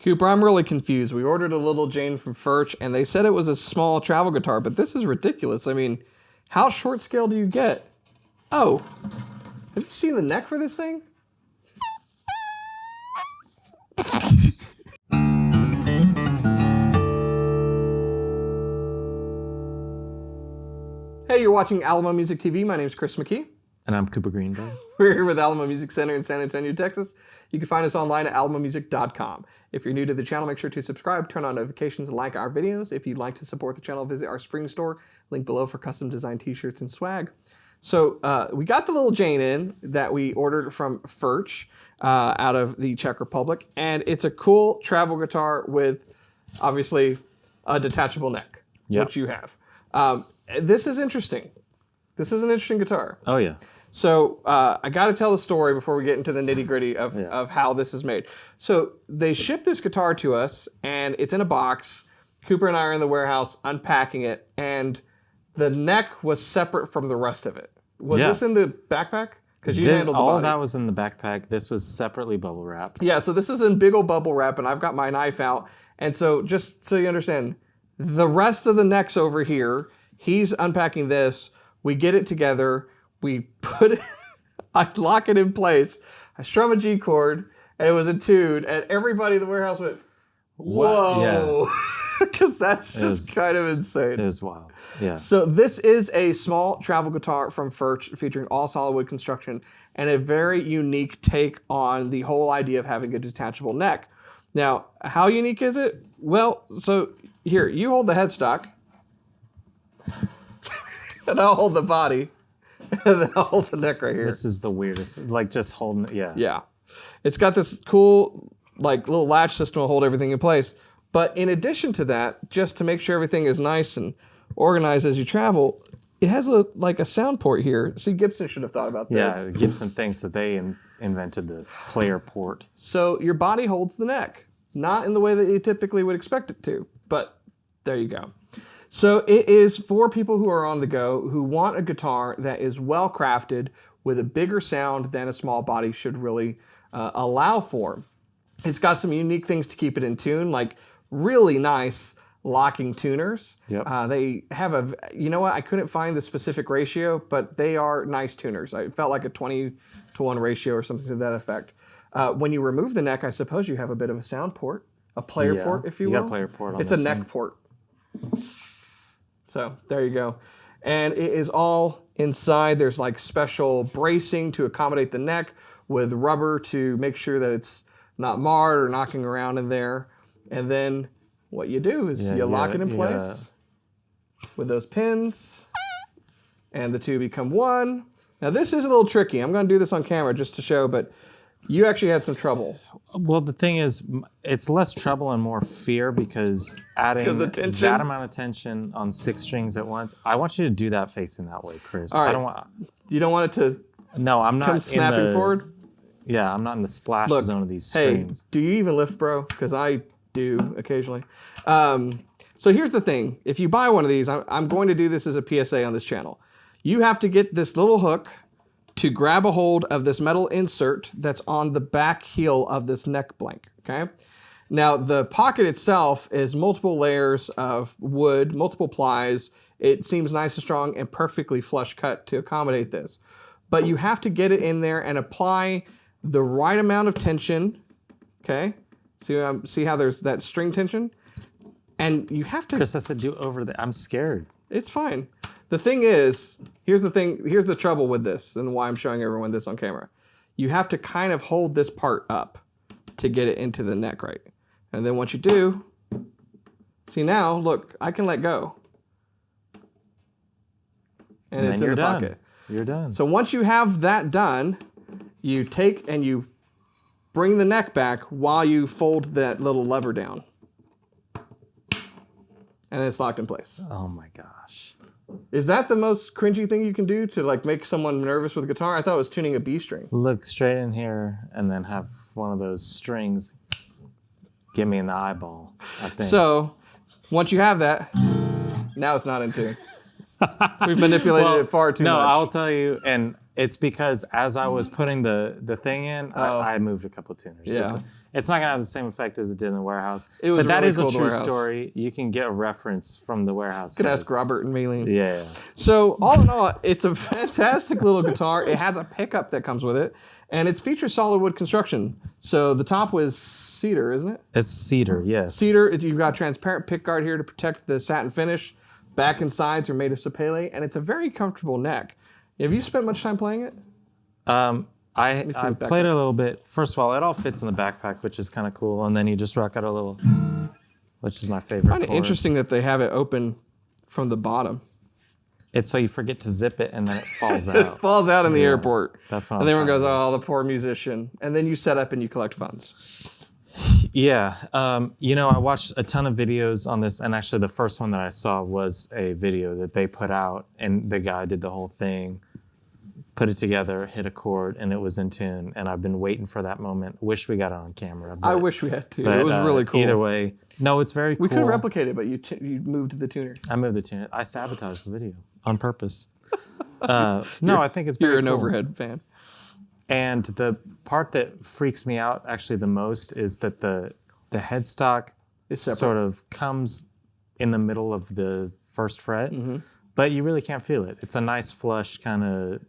Cooper, I'm really confused. We ordered a Little Jane from Furch, and they said it was a small travel guitar, but this is ridiculous. I mean, how short scale do you get? Oh, have you seen the neck for this thing? Hey, you're watching Alamo Music TV. My name is Chris McKee. And I'm Cooper Greenberg. We're here with Alamo Music Center in San Antonio, Texas. You can find us online at alamomusic.com. If you're new to the channel, make sure to subscribe, turn on notifications, and like our videos. If you'd like to support the channel, visit our spring store. Link below for custom designed t-shirts and swag. So we got the Little Jane in that we ordered from Furch out of the Czech Republic. And it's a cool travel guitar with, obviously, a detachable neck, which you have. This is interesting. This is an interesting guitar. Oh, yeah. So I got to tell the story before we get into the nitty gritty of how this is made. So they shipped this guitar to us, and it's in a box. Cooper and I are in the warehouse unpacking it, and the neck was separate from the rest of it. Was this in the backpack? Because you handled the body. All of that was in the backpack. This was separately bubble wrapped. Yeah, so this is in big old bubble wrap, and I've got my knife out. And so just so you understand, the rest of the neck's over here. He's unpacking this. We get it together. We put it, I lock it in place. I strum a G chord, and it was a tune, and everybody in the warehouse went, whoa. Because that's just kind of insane. It was wild. Yeah. So this is a small travel guitar from Furch featuring all solid wood construction and a very unique take on the whole idea of having a detachable neck. Now, how unique is it? Well, so here, you hold the headstock, and I'll hold the body. And then I'll hold the neck right here. This is the weirdest. Like just holding it. Yeah. Yeah. It's got this cool, like, little latch system to hold everything in place. But in addition to that, just to make sure everything is nice and organized as you travel, it has a sound port here. See, Gibson should have thought about this. Yeah, Gibson thinks that they invented the player port. So your body holds the neck. Not in the way that you typically would expect it to, but there you go. So it is for people who are on the go, who want a guitar that is well crafted with a bigger sound than a small body should really allow for. It's got some unique things to keep it in tune, like really nice locking tuners. Yep. They have I couldn't find the specific ratio, but they are nice tuners. I felt like a 20-to-1 ratio or something to that effect. When you remove the neck, I suppose you have a bit of a sound port, a player port, if you will. You got a player port on It's a neck port. So there you go. And it is all inside. There's like special bracing to accommodate the neck with rubber to make sure that it's not marred or knocking around in there. And then what you do is you lock it in place with those pins, and the two become one. Now this is a little tricky. I'm going to do this on camera just to show, but you actually had some trouble. Well, the thing is, it's less trouble and more fear because adding that amount of tension on 6 strings at once, I want you to do that facing that way, Chris. All right. You don't want it to I'm not come snapping forward? Yeah, I'm not in the splash zone of these strings. Hey, do you even lift, bro? Because I do occasionally. So here's the thing. If you buy one of these, I'm going to do this as a PSA on this channel. You have to get this little hook to grab a hold of this metal insert that's on the back heel of this neck blank, okay? Now, the pocket itself is multiple layers of wood, multiple plies. It seems nice and strong and perfectly flush cut to accommodate this. But you have to get it in there and apply the right amount of tension, okay? See how there's that string tension? And you have to... Chris, I said do over there. I'm scared. It's fine. The thing is, here's the trouble with this and why I'm showing everyone this on camera. You have to kind of hold this part up to get it into the neck right. And then once you do, see now, look, I can let go. And it's in the pocket. You're done. So once you have that done, you take and you bring the neck back while you fold that little lever down. And it's locked in place. Oh my gosh. Is that the most cringy thing you can do to like make someone nervous with a guitar? I thought it was tuning a B string. Look straight in here and then have one of those strings get me in the eyeball, I think. So once you have that, now it's not in tune. We've manipulated it far too much. No, I'll tell you, and It's because as I was putting the thing in, I moved a couple of tuners. Yeah. It's not gonna have the same effect as it did in the warehouse. It was but that really is cool, a the true warehouse. story. You can get a reference from the warehouse. Could ask Robert and Maylene. Yeah. So all in all, it's a fantastic little guitar. It has a pickup that comes with it, and it features solid wood construction. So the top was cedar, isn't it? It's cedar, yes. Cedar. You've got transparent pickguard here to protect the satin finish. Back and sides are made of sapele, and it's a very comfortable neck. Have you spent much time playing it? I played it a little bit. First of all, it all fits in the backpack, which is kind of cool. And then you just rock out a little, which is my favorite. I find it interesting that they have it open from the bottom. It's so you forget to zip it and then it falls out. It falls out in the airport. That's what and everyone goes, oh, the poor musician. And then you set up and you collect funds. Yeah. I watched a ton of videos on this. And actually the first one that I saw was a video that they put out. And the guy did the whole thing. Put it together, hit a chord, and it was in tune. And I've been waiting for that moment. Wish we got it on camera. I wish we had to. It was really cool. Either way, no, it's very cool. We could have replicated, but you moved the tuner. I moved the tuner. I sabotaged the video on purpose. I think it's very cool. You're an overhead fan. And the part that freaks me out actually the most is that the headstock sort of comes in the middle of the first fret, but you really can't feel it. It's a nice flush kind of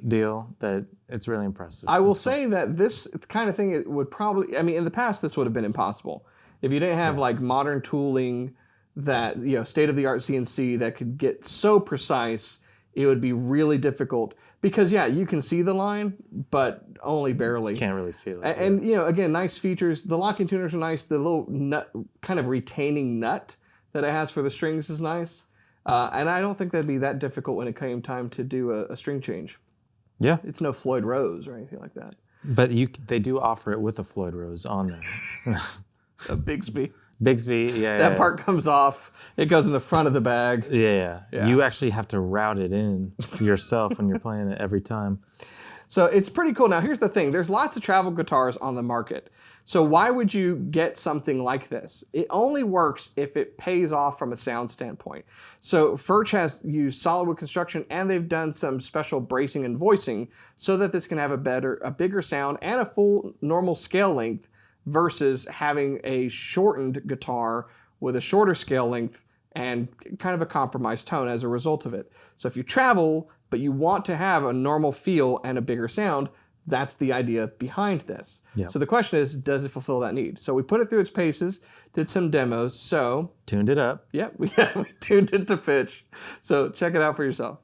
deal that it's really impressive. I will say that this kind of thing it would probably, in the past this would have been impossible. If you didn't have like modern tooling that, state-of-the-art CNC that could get so precise, it would be really difficult because you can see the line, but only barely. You can't really feel it. And again, nice features. The locking tuners are nice. The little nut, kind of retaining nut that it has for the strings is nice. And I don't think that'd be that difficult when it came time to do a string change. Yeah. It's no Floyd Rose or anything like that. But they do offer it with a Floyd Rose on there. A Bigsby. Bigsby, yeah. That part comes off. It goes in the front of the bag. Yeah. You actually have to route it in yourself when you're playing it every time. So it's pretty cool. Now, here's the thing. There's lots of travel guitars on the market. So why would you get something like this? It only works if it pays off from a sound standpoint. So Furch has used solid wood construction, and they've done some special bracing and voicing so that this can have a bigger sound and a full normal scale length versus having a shortened guitar with a shorter scale length and kind of a compromised tone as a result of it. So if you travel, but you want to have a normal feel and a bigger sound, that's the idea behind this. Yep. So the question is, does it fulfill that need? So we put it through its paces, did some demos. So tuned it up. Yep, we tuned it to pitch. So check it out for yourself.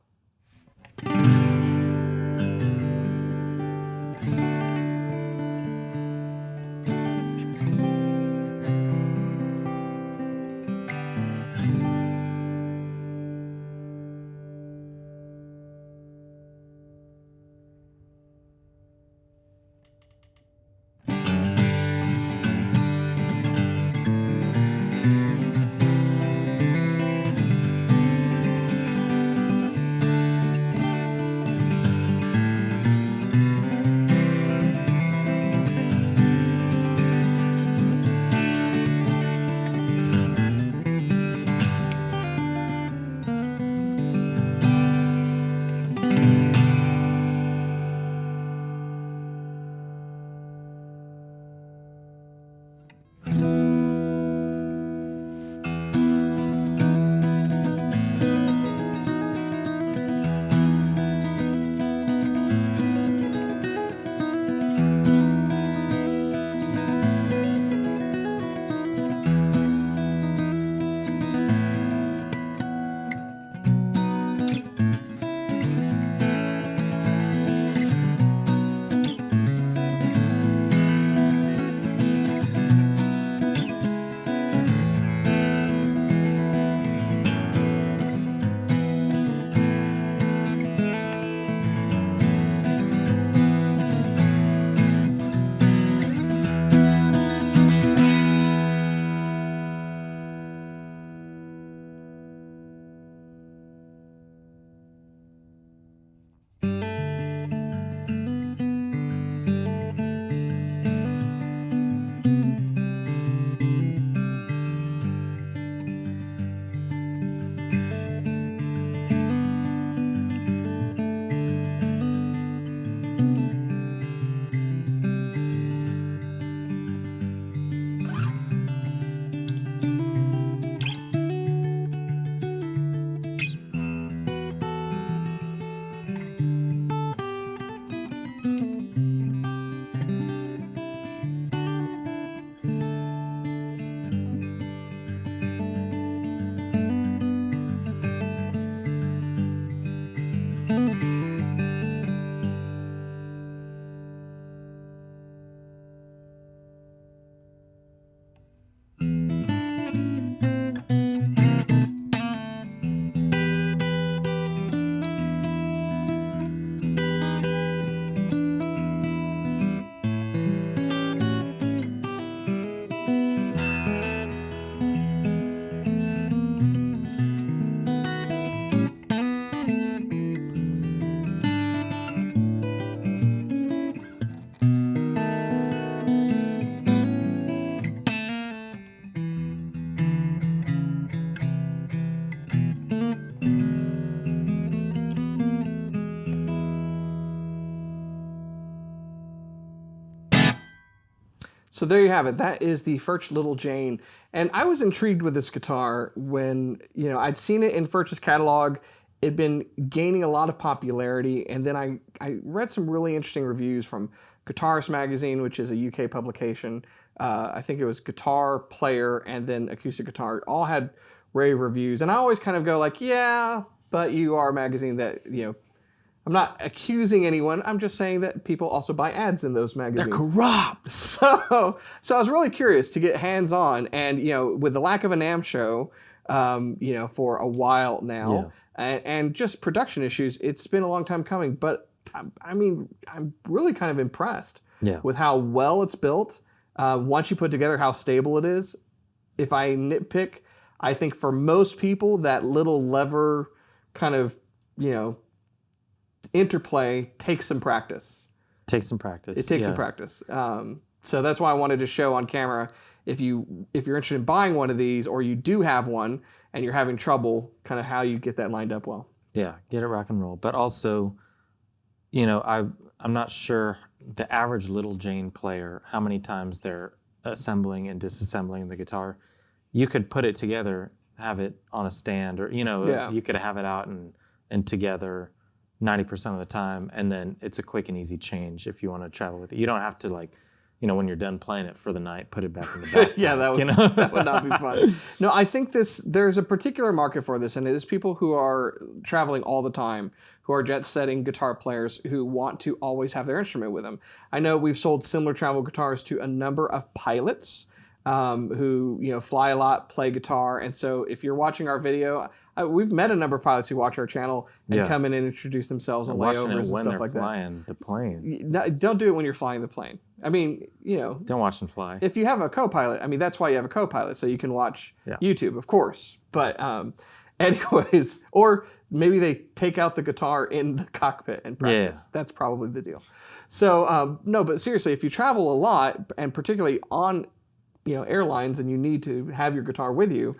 So there you have it. That is the Furch Little Jane. And I was intrigued with this guitar when, I'd seen it in Furch's catalog. It'd been gaining a lot of popularity. And then I read some really interesting reviews from Guitarist Magazine, which is a UK publication. I think it was Guitar Player and then Acoustic Guitar. All had rave reviews. And I always kind of go like, yeah, but you are a magazine that, I'm not accusing anyone. I'm just saying that people also buy ads in those magazines. They're corrupt. So I was really curious to get hands-on, and with the lack of a NAMM show, for a while now, and just production issues, it's been a long time coming. But I'm really kind of impressed with how well it's built. Once you put together how stable it is. If I nitpick, I think for most people that little lever kind of interplay takes some practice. It takes some practice. So that's why I wanted to show on camera, if you're interested in buying one of these, or you do have one and you're having trouble, kind of how you get that lined up well. Yeah, get it rock and roll. But also, I'm not sure the average Little Jane player, how many times they're assembling and disassembling the guitar. You could put it together, have it on a stand, or you could have it out and together 90% of the time, and then it's a quick and easy change if you want to travel with it. You don't have to when you're done playing it for the night, put it back in the backpack. Yeah, that would not be fun. No, I think there's a particular market for this, and it is people who are traveling all the time, who are jet-setting guitar players who want to always have their instrument with them. I know we've sold similar travel guitars to a number of pilots who fly a lot, play guitar, and so if you're watching our video, we've met a number of pilots who watch our channel and come in and introduce themselves on layovers and stuff like that. Flying the plane. No, don't do it when you're flying the plane. Don't watch them fly. If you have a co-pilot, that's why you have a co-pilot, so you can watch YouTube, of course. But anyways, or maybe they take out the guitar in the cockpit and practice. Yeah. That's probably the deal. So no, but seriously, if you travel a lot, and particularly on airlines, and you need to have your guitar with you,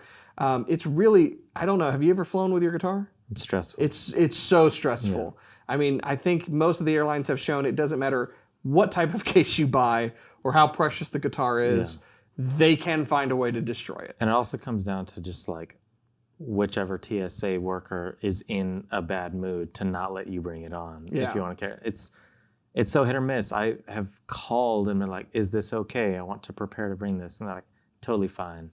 it's really, I don't know, have you ever flown with your guitar? It's stressful. It's so stressful. Yeah. I think most of the airlines have shown it doesn't matter what type of case you buy or how precious the guitar is, they can find a way to destroy it. And it also comes down to just whichever TSA worker is in a bad mood to not let you bring it on if you want to carry it. It's so hit or miss. I have called and been like, is this okay? I want to prepare to bring this. And they're like, totally fine.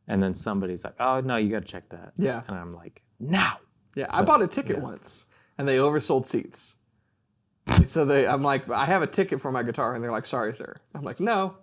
And then somebody's like, oh, no, you got to check that. Yeah. And I'm like, now. Yeah, so, I bought a ticket once, and they oversold seats. So I'm like, I have a ticket for my guitar. And they're like, sorry, sir. I'm like, no.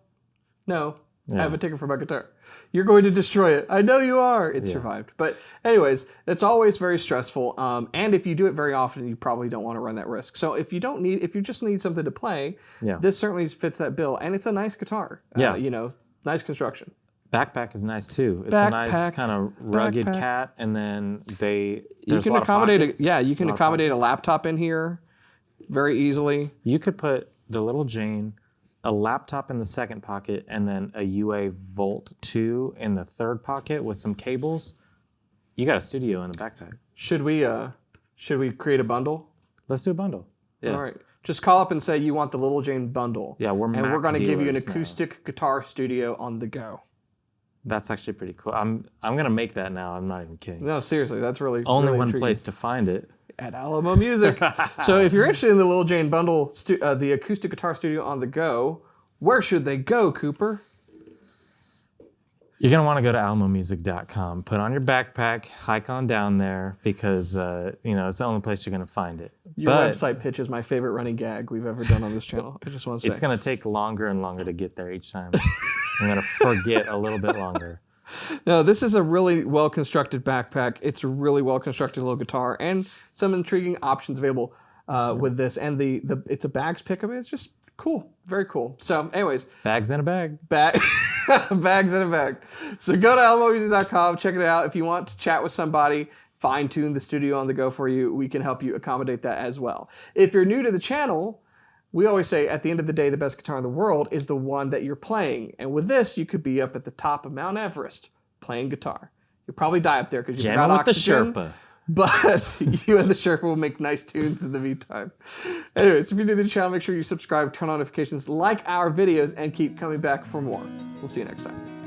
I have a ticket for my guitar. You're going to destroy it. I know you are. It survived. But anyways, it's always very stressful. And if you do it very often, you probably don't want to run that risk. So if you just need something to play, this certainly fits that bill. And it's a nice guitar. Nice construction. Backpack is nice too. It's a nice kind of rugged cat. And then you can accommodate a laptop in here very easily. You could put the Little Jane, a laptop in the second pocket, and then a UA Volt 2 in the third pocket with some cables. You got a studio in the backpack. Should we create a bundle? Let's do a bundle. Yeah. All right. Just call up and say you want the Little Jane bundle. Yeah, we're going to give you an acoustic guitar studio on the go. That's actually pretty cool. I'm going to make that now. I'm not even kidding. No, seriously, that's really only really one intriguing. Place to find it. At Alamo Music. So if you're interested in the Little Jane bundle, the acoustic guitar studio on the go, where should they go, Cooper? You're going to want to go to alamomusic.com, put on your backpack, hike on down there, because it's the only place you're going to find it. Your website pitch is my favorite running gag we've ever done on this channel. I just want to say. It's going to take longer and longer to get there each time. I'm going to forget a little bit longer. No, this is a really well-constructed backpack. It's a really well-constructed little guitar, and some intriguing options available with this. And it's a bags pickup. It's just cool, very cool. So, anyways, bags in a bag. Bags in a bag. So go to alamomusic.com, check it out. If you want to chat with somebody, fine-tune the studio on the go for you, we can help you accommodate that as well. If you're new to the channel, we always say, at the end of the day, the best guitar in the world is the one that you're playing. And with this, you could be up at the top of Mount Everest playing guitar. You'll probably die up there because you've got oxygen. The Sherpa. But you and the Sherpa will make nice tunes in the meantime. Anyways, if you're new to the channel, make sure you subscribe, turn on notifications, like our videos, and keep coming back for more. We'll see you next time.